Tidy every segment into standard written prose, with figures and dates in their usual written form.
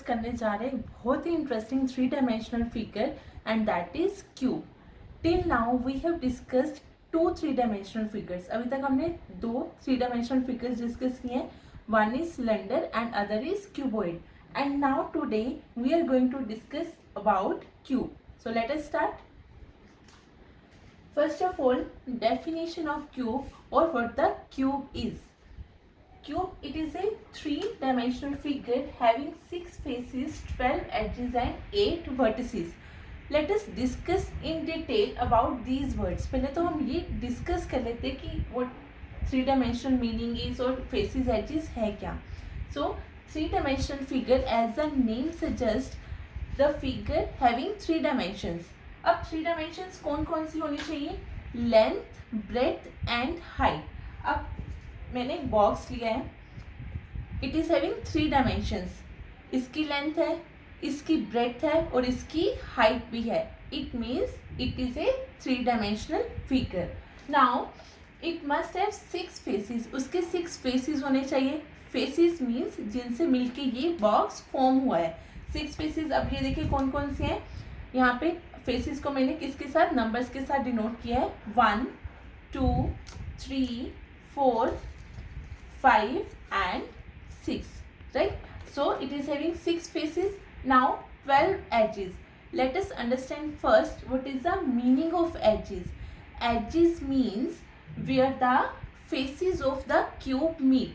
करने जा रहे हैं बहुत ही interesting 3 dimensional figure and that is cube. Till now we have discussed 2 3 dimensional figures. अभी तक हमने 2 3 डायमेंशनल फिगर्स डिस्कस किए हैं. One is cylinder and other is cuboid. And now today we are going to discuss about cube. So let us start. First of all, definition of cube or what the cube is. Cube, it is a 3 dimensional figure having 6 faces, 12 edges and 8 vertices. Let us discuss in detail about these words. पहले तो हम ये discuss कर लेते हैं कि what 3 dimensional meaning is और faces edges है क्या. So 3 dimensional figure as the name suggests, the figure having 3 dimensions. अब 3 dimensions कौन कौन सी होनी चाहिए? Length, breadth and height. अब मैंने एक बॉक्स लिया है. It is having 3 dimensions. इसकी लेंथ है, इसकी ब्रेथ है और इसकी हाइट भी है. It means it is a 3 dimensional figure. Now it must have 6 faces. उसके 6 फेसेस होने चाहिए. फेसेस मीन्स जिनसे मिलके ये बॉक्स फॉर्म हुआ है. 6 फेसेस. अब ये देखिए कौन कौन से हैं. यहाँ पे फेसेस को मैंने किसके साथ, नंबर्स के साथ डिनोट किया है. 1 2 3 4 5 and 6, right? So it is having 6 faces. Now 12 edges. Let us understand first what is the meaning of edges. Edges means where the faces of the cube meet.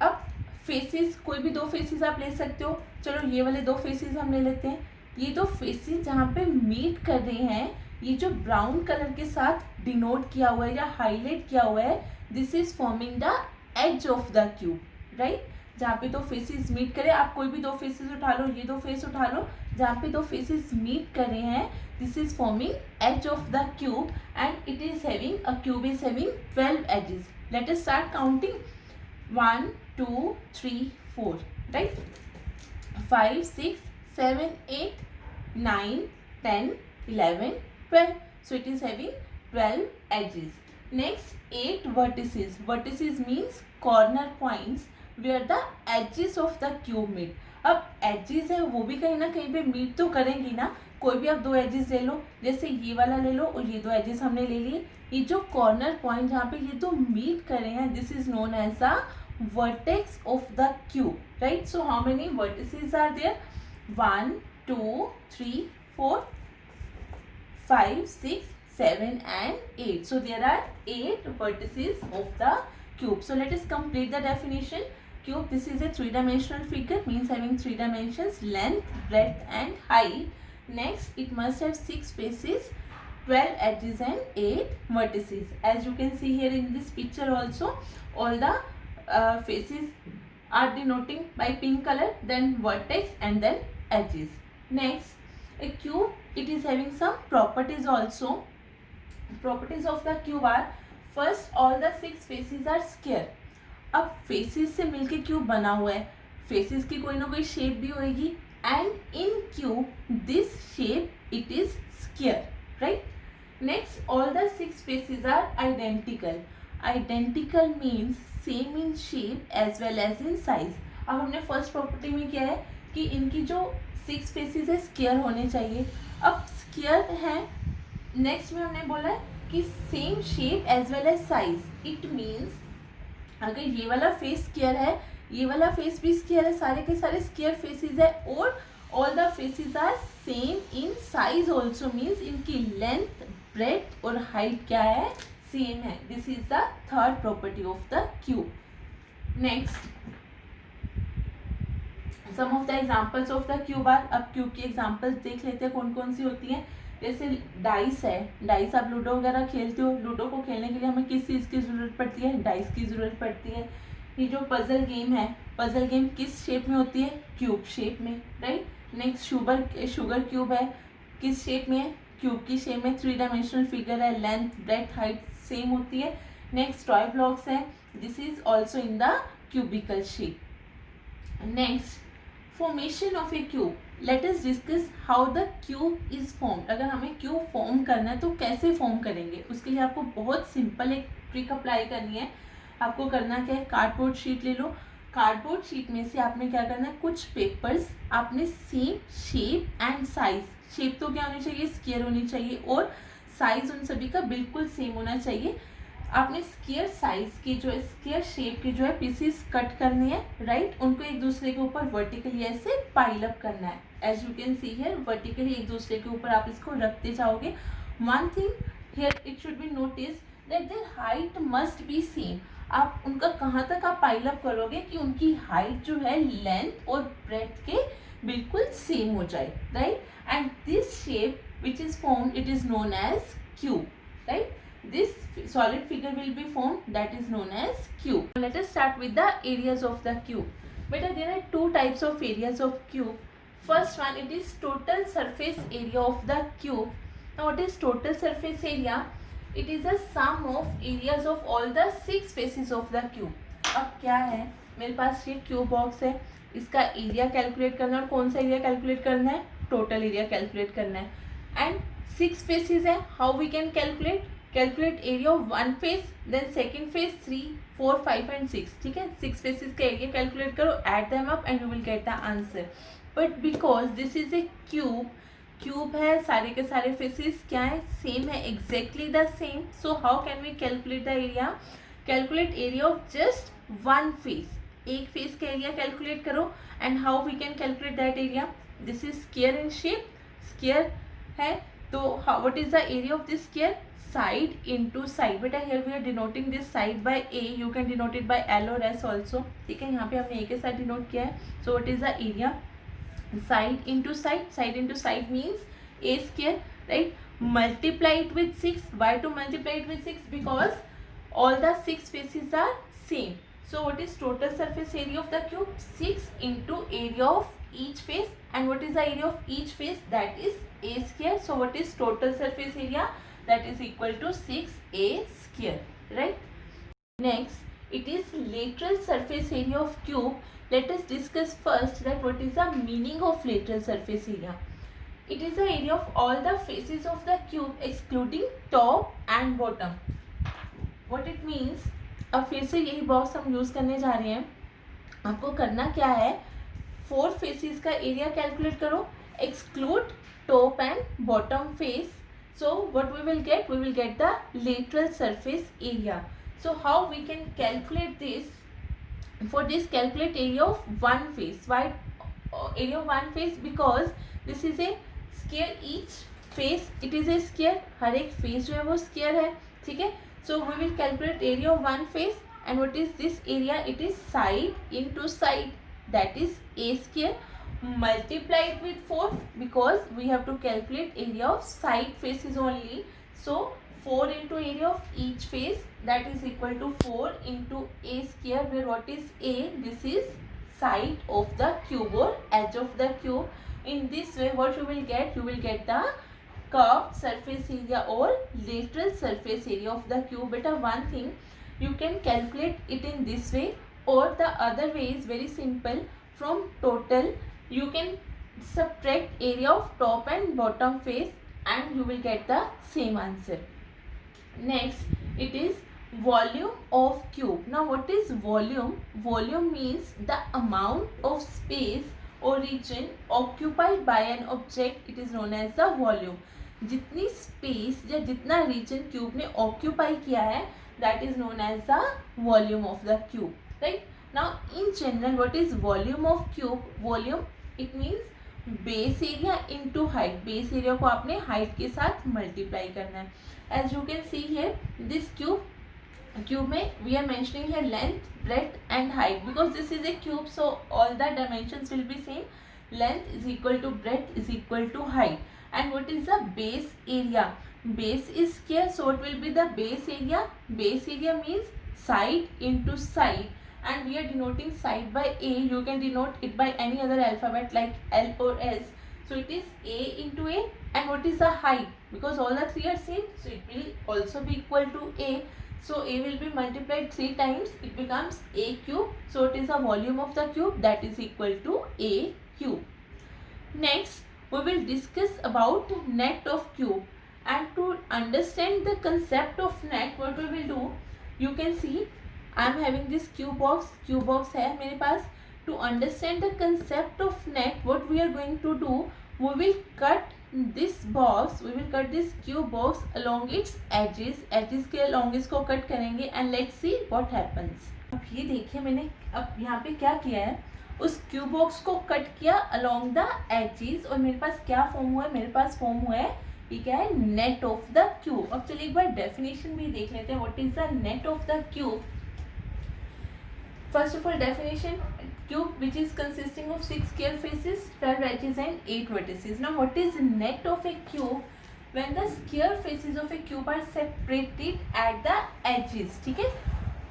अब faces, कोई भी 2 faces आप ले सकते हो. चलो ये वाले 2 faces हम ले लेते हैं. ये 2 faces जहाँ पे मीट कर रहे हैं, ये जो ब्राउन कलर के साथ डिनोट किया हुआ है या हाईलाइट किया हुआ है, this is forming the edge of the cube, right. जहाँ पे 2 फेसेस मीट करे, आप कोई भी 2 फेसेस उठा लो, ये 2 फेस उठा लो, जहाँ पे 2 फेसेस मीट कर रहे हैं, this is forming edge of the cube and it is having, a cube is having 12 edges. Let us start counting. 1 2 3 4, right. 5 6 7 8 9 10 11 12. So it is having 12 edges. Next, 8 vertices. Vertices means corner points where the edges of the cube meet. अब edges है वो भी कहीं ना कहीं पे meet तो करेंगी ना. कोई भी आप 2 edges ले लो, जैसे ये वाला ले लो और ये 2 edges हमने ले लिए. ये जो corner point जहाँ पे ये 2 meet कर रहे हैं, this is known as the vertex of the cube, right? So how many vertices are there? 1 2 3 4 5 6 7 and 8. So there are 8 vertices of the cube. So let us complete the definition. Cube, this is a 3 dimensional figure, means having 3 dimensions, length, breadth and height. Next, it must have 6 faces, 12 edges and 8 vertices. As you can see here in this picture also, all the faces are denoting by pink color, then vertex and then edges. Next, a cube, it is having some properties also. Properties of the cube are, first, all the 6 faces are square. अब faces से मिलके cube बना हुआ है. faces की कोई ना कोई शेप भी होगी and in cube this shape it is square, right? Next, all the 6 faces are identical. Identical means same in shape as well as in size. अब हमने फर्स्ट प्रॉपर्टी में क्या है कि इनकी जो 6 फेसेस है स्क्वायर होने चाहिए. अब स्क्वायर है. नेक्स्ट में हमने बोला है कि same shape as well as size. It means अगर ये वाला फेस स्क्वायर है, ये वाला फेस भी स्क्वायर है, सारे के सारे स्क्वायर फेसेस है और all the faces are same in size also. Means इनकी लेंथ, ब्रेथ और हाइट क्या है, सेम है. This is the third property of the cube. Next, some of the examples of the cube are. अब cube की examples देख लेते हैं कौन कौन सी होती हैं. जैसे डाइस है. डाइस आप लूडो वगैरह खेलते हो. लूडो को खेलने के लिए हमें किस चीज़ की ज़रूरत पड़ती है, डाइस की ज़रूरत पड़ती है. ये जो पजल गेम है, पजल गेम किस शेप में होती है, क्यूब शेप में, राइट. नेक्स्ट, शुगर क्यूब है, किस शेप में है, क्यूब की शेप में. 3 डायमेंशनल फिगर है, लेंथ, ब्रेथ, हाइट सेम होती है. नेक्स्ट, टॉय ब्लॉक्स है, this is also in the cubical shape. Next, formation of A cube. Let us discuss how the cube is formed. अगर हमें cube form करना है तो कैसे फॉर्म करेंगे, उसके लिए आपको बहुत सिंपल एक ट्रिक अप्लाई करनी है. आपको करना क्या है, कार्डबोर्ड शीट ले लो, कार्डबोर्ड शीट में से आपने क्या करना है, कुछ पेपर्स आपने same shape and size, shape तो क्या होनी चाहिए, स्क्वायर होनी चाहिए, और साइज उन सभी का बिल्कुल सेम होना चाहिए। आपने स्क्वायर साइज के जो है, स्क्वायर शेप के जो है पीसेस कट करने हैं, राइट। उनको एक दूसरे के ऊपर वर्टिकली ऐसे पाइल अप करना है, as you can see here, vertically एक दूसरे के ऊपर आप इसको रखते जाओगे। One thing here it should be notice that their height must be same. आप उनका कहाँ तक आप पाइल अप करोगे कि उनकी हाइट जो है लेंथ और ब्रेथ के बिल्कुल सेम हो जाए, right. And this shape which is formed, it is known as cube, right. This solid figure will be formed, that is known as cube. Let us start with the areas of the cube. Beta, there are two types of areas of cube. First one, it is total surface area of the cube. Now what is total surface area? It is a sum of areas of all the 6 faces of the cube. अब क्या है, मेरे पास ये cube box है, इसका area calculate करना है, और कौन सा एरिया कैलकुलेट करना है, टोटल एरिया कैलकुलेट करना है। एंड 6 फेसेस है, how we can calculate area of one face, then second face, 3, 4, 5 and 6, ठीक है। 6 फेसेस का एरिया कैलकुलेट करो, add them up and you will get the answer. But because this is a cube है, सारे के सारे faces क्या है, सेम है, exactly the same. So how can we calculate the area, calculate area of just one face, एक face का area calculate करो। And how we can calculate that area, this is square in shape, square है, तो what is the area of this square, side into side. बेटा here we are denoting this side by A, you can denote it by L और S also, ठीक है। यहाँ पे हमने ए के साथ डिनोट किया है। So what is the area, side into side, side into side means A square, right. Multiply it with 6, why to multiply it with 6, because all the 6 faces are same. So what is total surface area of the cube, 6 into area of each face, and what is the area of each face, that is a square. So what is total surface area, that is equal to 6a square, right. Next it is lateral surface area of cube. Let us discuss first that what is the meaning of lateral surface area. It is the area of all the faces of the cube excluding top and bottom. What it means, अब फिर से यही box हम use करने जा रहे हैं। आपको करना क्या है, 4 फेसेस का एरिया कैलकुलेट करो, exclude top and bottom face. So what we will get the lateral surface area. So how we can calculate this, for this calculate area of one face. Why area of one face, because this is a square, each face it is a square, हर एक face जो है वो square है, ठीक है। So we will calculate area of one face, and what is this area, it is side into side, that is a square, multiply it with 4 because we have to calculate area of side faces only. So 4 into area of each face, that is equal to 4 into a square, where what is a, this is side of the cube or edge of the cube. In this way what you will get the curved surface area or lateral surface area of the cube. Beta, one thing you can calculate it in this way, or the other way is very simple. From total you can subtract area of top and bottom face and you will get the same answer. Next it is volume of cube. Now what is volume? Volume means the amount of space or region occupied by an object, it is known as the volume. जितनी space या जितना region cube ने occupy किया है, that is known as the volume of the cube, right. Now in general what is volume of cube, volume it means base area into height, base area को आपने height के साथ multiply करना है। As you can see here this cube में we are mentioning here length, breadth and height, because this is a cube, so all the dimensions will be same, length is equal to breadth is equal to height. And what is the base area? Base is square, so what will be the base area? Base area means side into side, and we are denoting side by a. You can denote it by any other alphabet like L or S. So it is a into a. And what is the height? Because all the three are same, so it will also be equal to a. So a will be multiplied 3 times, it becomes a cube. So it is the volume of the cube, that is equal to a cube. Next we will discuss about net of cube, and to understand the concept of net what we will do, you can see I am having this cube box है मेरे पास. To understand the concept of net, what we are going to do, we will cut this box, we will cut this cube box along its edges के along इसको cut करेंगे and let's see what happens. अब ये देखिए मैंने अब यहाँ पे क्या किया है, उस क्यूब बॉक्स को कट किया अलोंग द एजेस और मेरे पास क्या फॉर्म हुआ है, मेरे पास फॉर्म हुआ है ये क्या है, नेट ऑफ द क्यूब. अब चलिए एक बार डेफिनेशन भी देख लेते हैं, what is the net of the cube. First of all definition, cube which is consisting of 6 square faces, 12 edges and 8 vertices. Now what is net of a cube when the square faces of a cube are separated at the edges. ठीक है,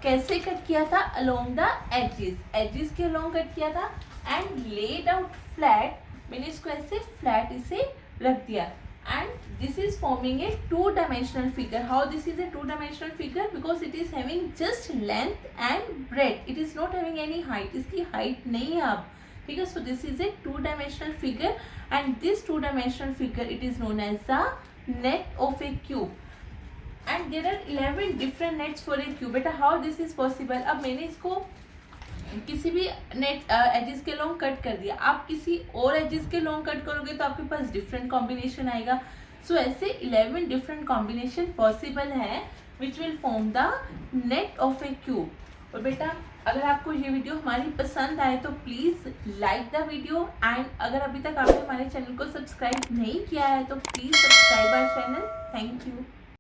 कैसे cut किया था, along the edges के along cut किया था and laid out flat, मैंने इसको ऐसे flat इसे रख दिया and this is forming a two-dimensional figure. How this is a two-dimensional figure? Because it is having just length and breadth. It is not having any height. इसकी height नहीं है अब, ठीक है. So this is a two-dimensional figure and this two-dimensional figure it is known as the net of a cube. And there are 11 different nets for a cube. बेटा how this is possible? अब मैंने इसको किसी भी net edges के long cut कर दिया, आप किसी और एजेस के लॉन्ग कट करोगे तो आपके पास डिफरेंट कॉम्बिनेशन आएगा. सो ऐसे 11 डिफरेंट कॉम्बिनेशन पॉसिबल है which will form the net of A cube. और बेटा अगर आपको ये वीडियो हमारी पसंद आए तो please like the video and अगर अभी तक आपने हमारे चैनल को सब्सक्राइब नहीं किया है तो please subscribe our channel. Thank you.